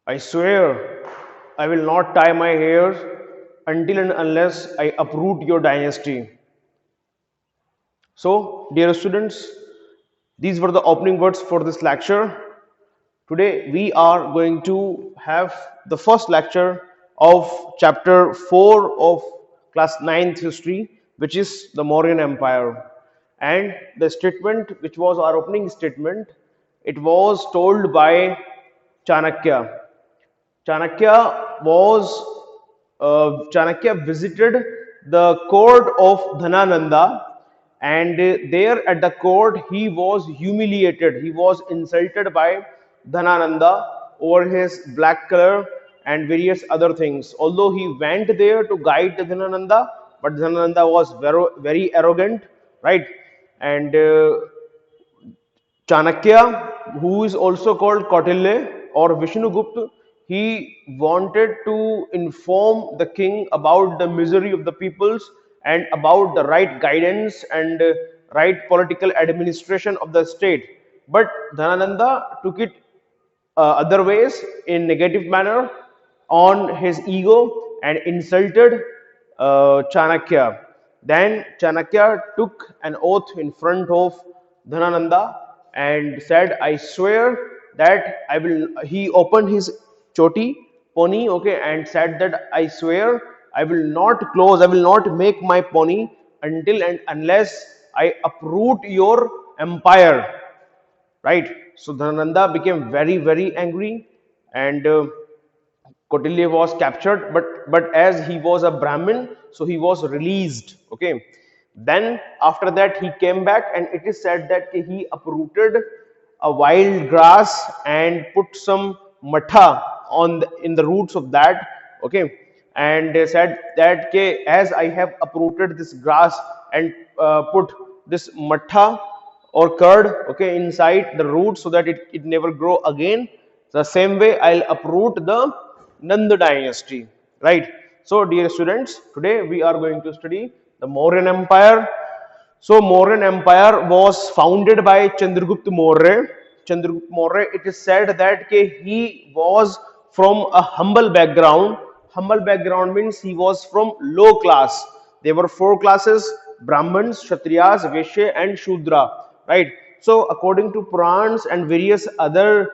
I swear I will not tie my hair until and unless I uproot your dynasty. So, dear students, these were the opening words for this lecture. Today we are going to have the first lecture of chapter 4 of class 9th history, which is the Mauryan Empire. And the statement, which was our opening statement, it was told by Chanakya. Chanakya visited the court of Dhanananda, and there at the court he was humiliated. He was insulted by Dhanananda over his black color and various other things. Although he went there to guide Dhanananda, but Dhanananda was very arrogant, right? And Chanakya, who is also called Kautilya or Vishnugupta, he wanted to inform the king about the misery of the peoples and about the right guidance and right political administration of the state. But Dhanananda took it other ways in negative manner on his ego and insulted Chanakya. Then Chanakya took an oath in front of Dhanananda and said, I swear that I will. He opened his choti, pony, okay, and said that I swear I will not close, I will not make my pony until and unless I uproot your empire, right? So Dhanananda became very angry, and Kautilya was captured, but as he was a Brahmin, so he was released. Okay. Then after that he came back, and it is said that he uprooted a wild grass and put some matha in the roots of that. Okay, and they said that as I have uprooted this grass and put this matha or curd, okay, inside the root so that it never grow again, the same way I'll uproot the Nanda dynasty, right? So dear students, today we are going to study the Mauryan Empire. So Mauryan Empire was founded by Chandragupta Maurya. Chandragupta Maurya, it is said that he was from a humble background. Humble background means he was from low class. There were four classes: Brahmins, Kshatriyas, Vaishya and Shudra, right? So according to Purans and various other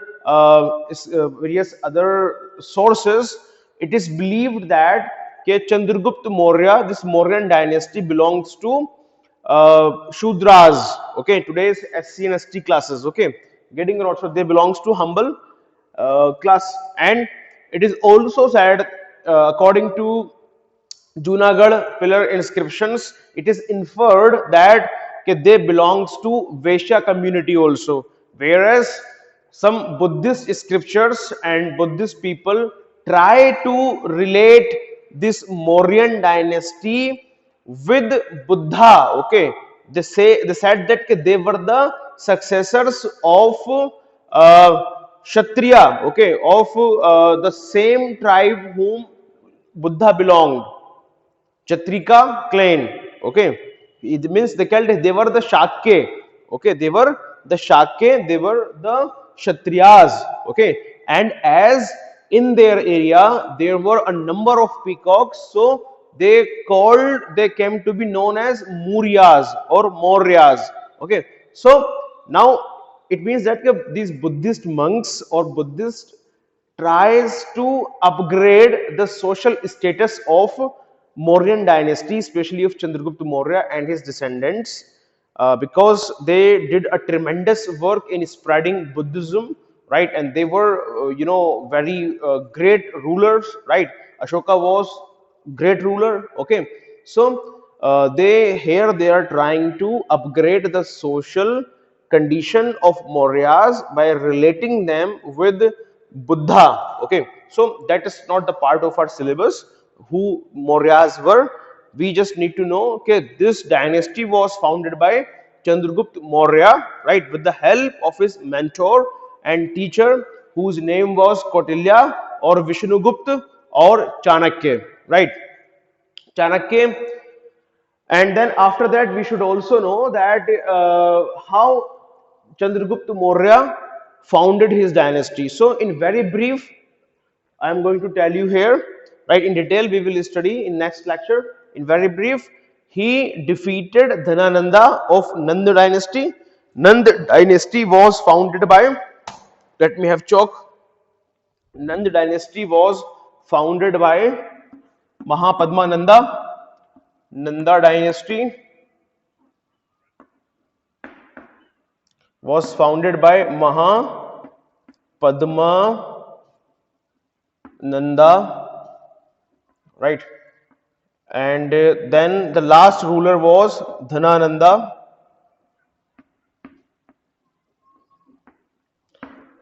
sources, it is believed that Chandragupta Maurya, this Mauryan dynasty belongs to Shudras, okay, today's SC and ST classes, okay, getting it also, they belongs to humble class. And it is also said, according to Junagadh pillar inscriptions, it is inferred that they belongs to Vaishya community also, whereas some Buddhist scriptures and Buddhist people try to relate this Mauryan dynasty with Buddha. Okay, they said that they were the successors of Kshatriya, okay, of the same tribe whom Buddha belonged, Chatrika clan. Okay, it means they were the Shakya. Okay, they were the Shakya, they were the Kshatriyas. Okay, and as in their area there were a number of peacocks, so they came to be known as Muryas or Mauryas. Okay, so now it means that these Buddhist monks or Buddhist tries to upgrade the social status of Mauryan dynasty, especially of Chandragupta Maurya and his descendants, because they did a tremendous work in spreading Buddhism, right? And they were, very great rulers, right? Ashoka was great ruler. Okay, so they are trying to upgrade the social condition of Mauryas by relating them with Buddha. Okay, so that is not the part of our syllabus who Mauryas were. We just need to know, okay, this dynasty was founded by Chandragupta Maurya, right, with the help of his mentor and teacher whose name was Kautilya or Vishnugupta or Chanakya, right? Chanakya. And then after that we should also know that how Chandragupta Maurya founded his dynasty. So in very brief, I am going to tell you here, right? In detail we will study in next lecture. In very brief, he defeated Dhanananda of Nanda dynasty. Nanda dynasty was founded by, let me have chalk. Nanda dynasty was founded by Mahapadmananda. Nanda dynasty was founded by Mahapadmananda, right? And then the last ruler was Dhanananda.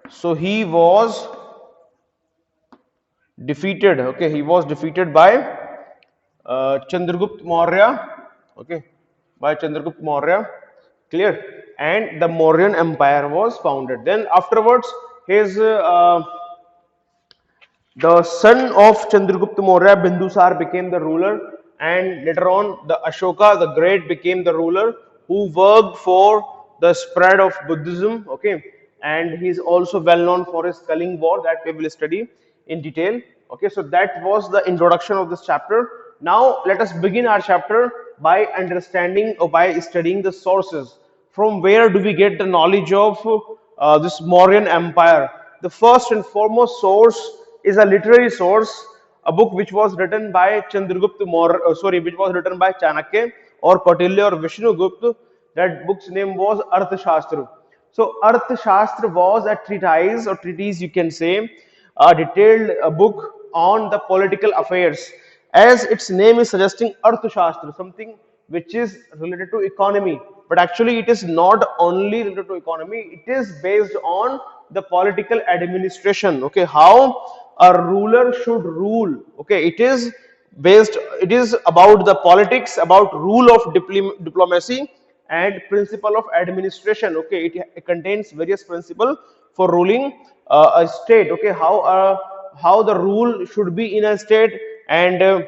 So he was defeated. Okay, he was defeated by Chandragupta Maurya. Okay, by Chandragupta Maurya. Clear? And the Mauryan Empire was founded. Then afterwards, his the son of Chandragupta Maurya, Bindusar, became the ruler, and later on, the Ashoka the Great became the ruler who worked for the spread of Buddhism. Okay, and he is also well known for his Kaling War that we will study in detail. Okay, so that was the introduction of this chapter. Now, let us begin our chapter by understanding or by studying the sources. From where do we get the knowledge of this Mauryan Empire? The first and foremost source is a literary source, a book which was written by Chandragupta Maurya, which was written by Chanakya or Kautilya or Vishnugupta. That book's name was Arthashastra. So Arthashastra was a treatise or treatise, you can say, a detailed book on the political affairs. As its name is suggesting, Arthashastra, something which is related to economy. But actually, it is not only related to economy, it is based on the political administration. Okay, how a ruler should rule. Okay, it is about the politics, about rule of diplomacy and principle of administration. Okay, it contains various principle for ruling a state. Okay, how the rule should be in a state, and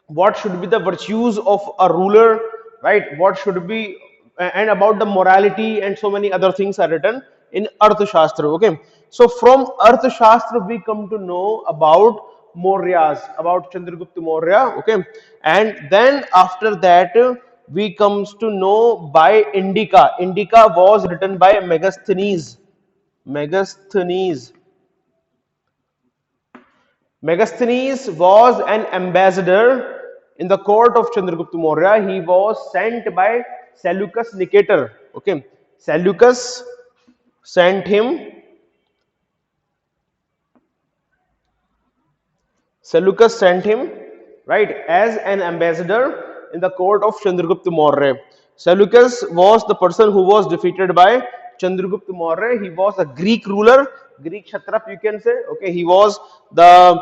what should be the virtues of a ruler, right? What should be, and about the morality, and so many other things are written in Arthashastra. Okay, so from Arthashastra we come to know about Mauryas, about Chandragupta Maurya. Okay, and then after that we comes to know by Indica. Indica was written by Megasthenes. Megasthenes. Megasthenes was an ambassador in the court of Chandragupta Maurya. He was sent by Seleucus Nicator. Okay, Seleucus sent him. Seleucus sent him, right, as an ambassador in the court of Chandragupta Maurya. Seleucus was the person who was defeated by Chandragupta Maurya. He was a Greek ruler, Greek Kshatrap, you can say. Okay, he was the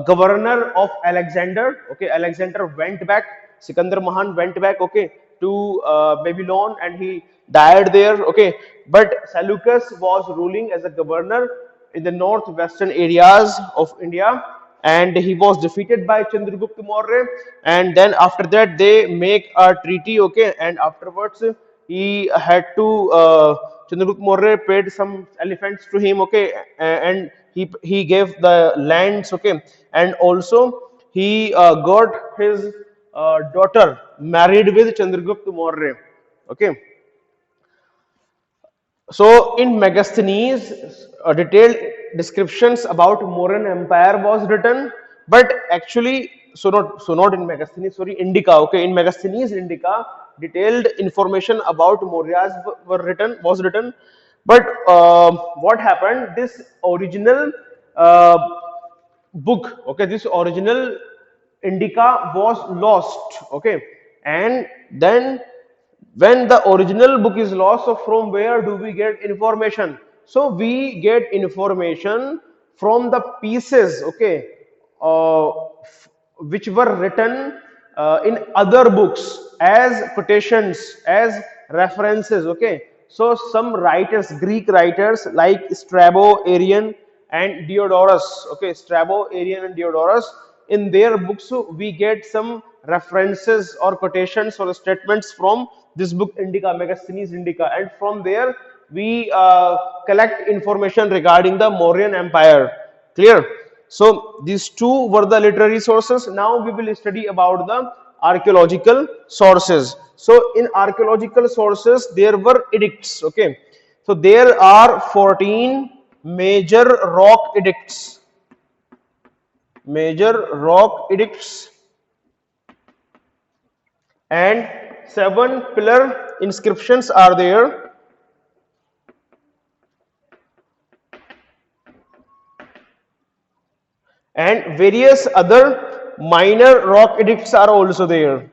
governor of Alexander. Okay, Alexander went back, Sikandar Mahan went back, okay, to Babylon, and he died there. Okay, but Seleucus was ruling as a governor in the northwestern areas of India, and he was defeated by Chandragupta Maurya, and then after that they make a treaty. Okay, and afterwards he had to Chandragupta Maurya paid some elephants to him. Okay, and he gave the lands. Okay, and also he got his daughter married with Chandragupta Maurya. Okay, so in Megasthenes, detailed descriptions about Mauryan Empire was written, but actually, not in Megasthenes, sorry, Indica. Okay, in Megasthenes Indica, detailed information about Mauryas was written, but what happened? This original uh, book, okay, this original Indica was lost. Okay, and then when the original book is lost, so from where do we get information? So we get information from the pieces, okay, which were written in other books as quotations, as references. Okay, so some writers, Greek writers like Strabo, Arian, and Diodorus. Okay, Strabo, Arian, and Diodorus, in their books we get some references or quotations or statements from this book Indica, Megasthenes Indica, and from there we collect information regarding the Mauryan Empire. Clear? So these two were the literary sources. Now we will study about the archaeological sources. So in archaeological sources there were edicts. Okay, so there are 14 major rock edicts. Major rock edicts and 7 pillar inscriptions are there. And various other minor rock edicts are also there.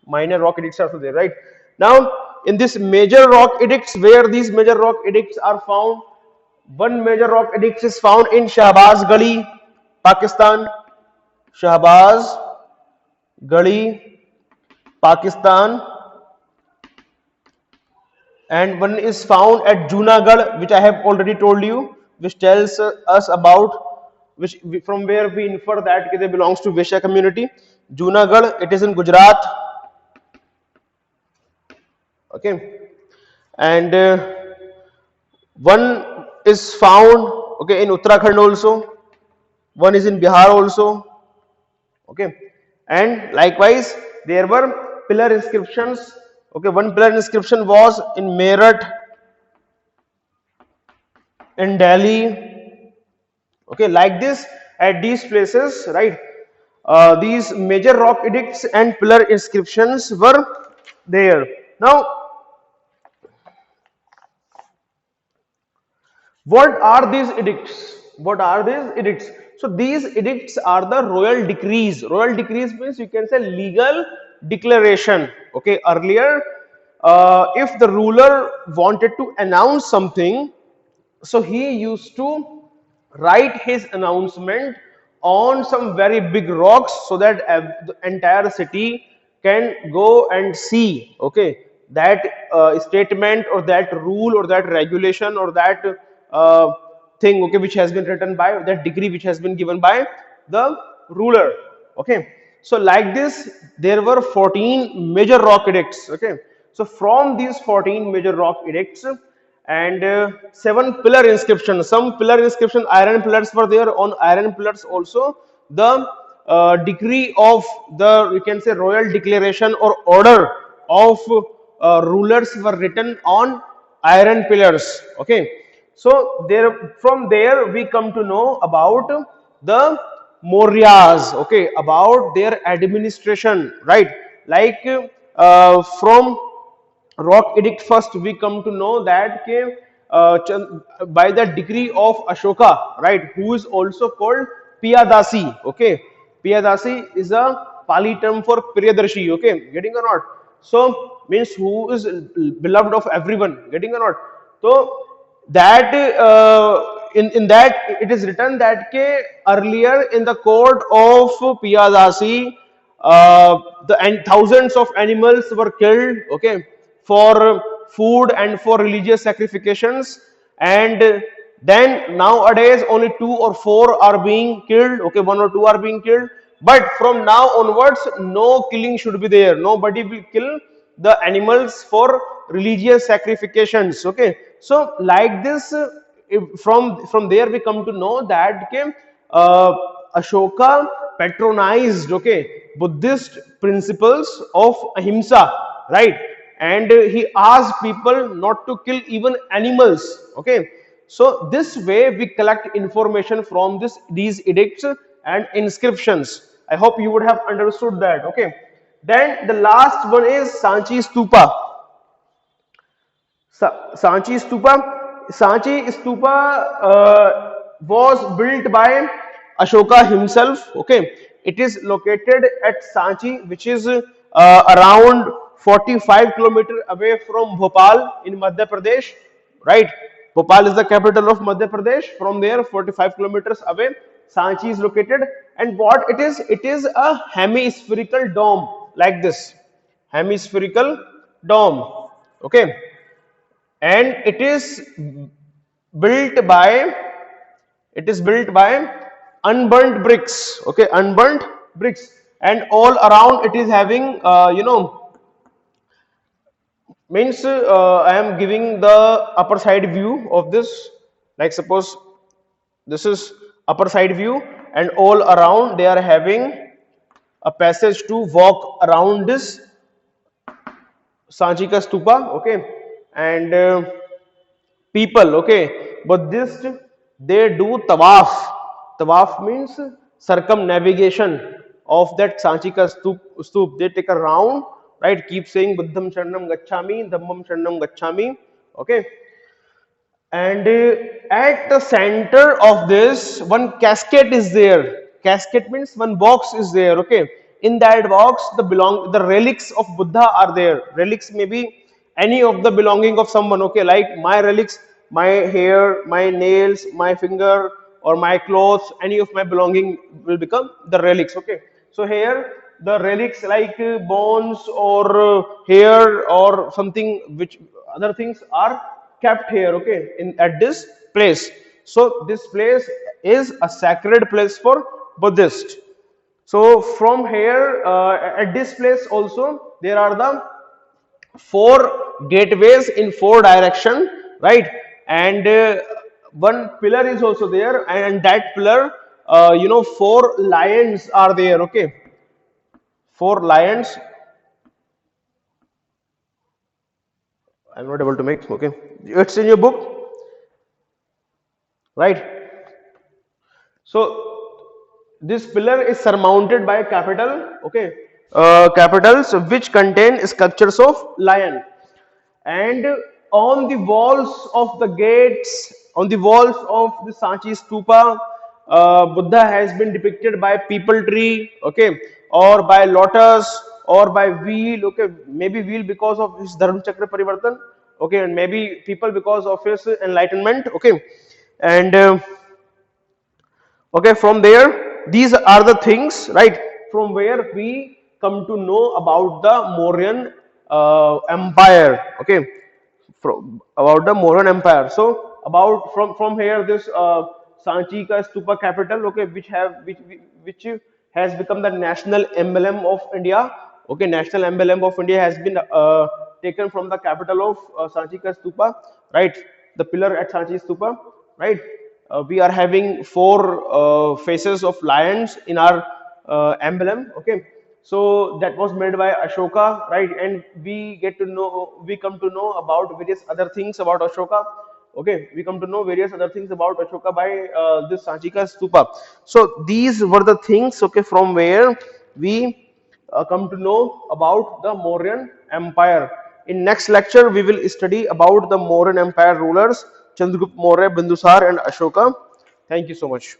Minor rock edicts are also there, right? Now, in this major rock edicts, where these major rock edicts are found, one major rock edict is found in Shahbaz Gali, Pakistan. Shahbaz Gali, Pakistan. And one is found at Junagadh, which I have already told you, which tells us about, from where we infer that they belongs to Vaishya community. Junagadh, it is in Gujarat. Okay, and one is found, okay, in Uttarakhand also. One is in Bihar also. Okay, and likewise there were pillar inscriptions. Okay, one pillar inscription was in Meerut, in Delhi. Okay, like this at these places, right? These major rock edicts and pillar inscriptions were there. Now, what are these edicts? What are these edicts? So these edicts are the royal decrees. Royal decrees means you can say legal declaration. Okay, earlier, if the ruler wanted to announce something, so he used to write his announcement on some very big rocks so that the entire city can go and see, okay, that statement or that rule or that regulation or that uh, thing, okay, which has been written by that decree which has been given by the ruler. Okay, so like this there were 14 major rock edicts. Okay, so from these 14 major rock edicts and 7 pillar inscriptions, some pillar inscription iron pillars were there. On iron pillars also the decree of the, you can say, royal declaration or order of rulers were written on iron pillars. Okay, so there, from there we come to know about the Mauryas. Okay, about their administration, right? Like from rock edict first we come to know that by the decree of Ashoka, right, who is also called Piyadasi. Okay, Piyadasi is a Pali term for Priyadarshi. Okay, getting or not? So means who is beloved of everyone. Getting or not? So that in that it is written that earlier in the court of Piyadasi, the and thousands of animals were killed, okay, for food and for religious sacrifications, and then nowadays only 2 or 4 are being killed, okay, 1 or 2 are being killed, but from now onwards no killing should be there. Nobody will kill the animals for religious sacrifications. Okay, so like this, from there we come to know that uh, Ashoka patronized, okay, Buddhist principles of ahimsa, right? And he asked people not to kill even animals. Okay, so this way we collect information from these edicts and inscriptions. I hope you would have understood that. Okay, then the last one is Sanchi Stupa. Sanchi Stupa. Sanchi Stupa was built by Ashoka himself. Okay, it is located at Sanchi, which is around 45 kilometers away from Bhopal in Madhya Pradesh. Right, Bhopal is the capital of Madhya Pradesh. From there, 45 kilometers away, Sanchi is located. And what it is? It is a hemispherical dome like this. Hemispherical dome. Okay, and built by it is built by unburnt bricks. Okay, unburnt bricks, and all around it is having means I am giving the upper side view of this. Like suppose this is upper side view, and all around they are having a passage to walk around this Sanchi ka stupa, okay, and people, okay, Buddhist, they do tawaf. Tawaf means circumnavigation of that Sanchi ka stoop. They take a round, right? Keep saying Buddham Sharanam Gacchami, Dhammam Sharanam Gacchami, okay. And at the center of this, one casket is there. Casket means one box is there, okay. In that box, the relics of Buddha are there. Relics may be any of the belonging of someone, okay. Like my relics, my hair, my nails, my finger, or my clothes, any of my belonging will become the relics, okay. So here the relics like bones or hair or something which other things are kept here, okay, in at this place. So this place is a sacred place for Buddhist. So from here at this place also there are the four gateways in four direction, right? And one pillar is also there, and that pillar, four lions are there, okay. Four lions. I'm not able to make, okay. It's in your book, right? So this pillar is surmounted by capital, okay, capitals which contain sculptures of lion, and on the walls of the gates, on the walls of the Sanchi stupa, Buddha has been depicted by people tree, okay, or by lotus, or by wheel, okay, maybe wheel because of his dharma chakra parivartan, okay, and maybe people because of his enlightenment, okay, and okay, from there these are the things, right, from where we come to know about the Mauryan empire, okay, about the Mauryan empire. So about from here this Sanchi ka stupa capital, okay, which has become the national emblem of India, okay, national emblem of India has been taken from the capital of Sanchi ka stupa, right, the pillar at Sanchi stupa, right. We are having four faces of lions in our emblem, okay. So that was made by Ashoka, right, and we come to know about various other things about Ashoka, okay. We come to know various other things about Ashoka by this Sanchika stupa. So these were the things, okay, from where we come to know about the Mauryan empire. In next lecture we will study about the Mauryan empire rulers, Chandragupta Maurya, Bindusar and Ashoka. Thank you so much.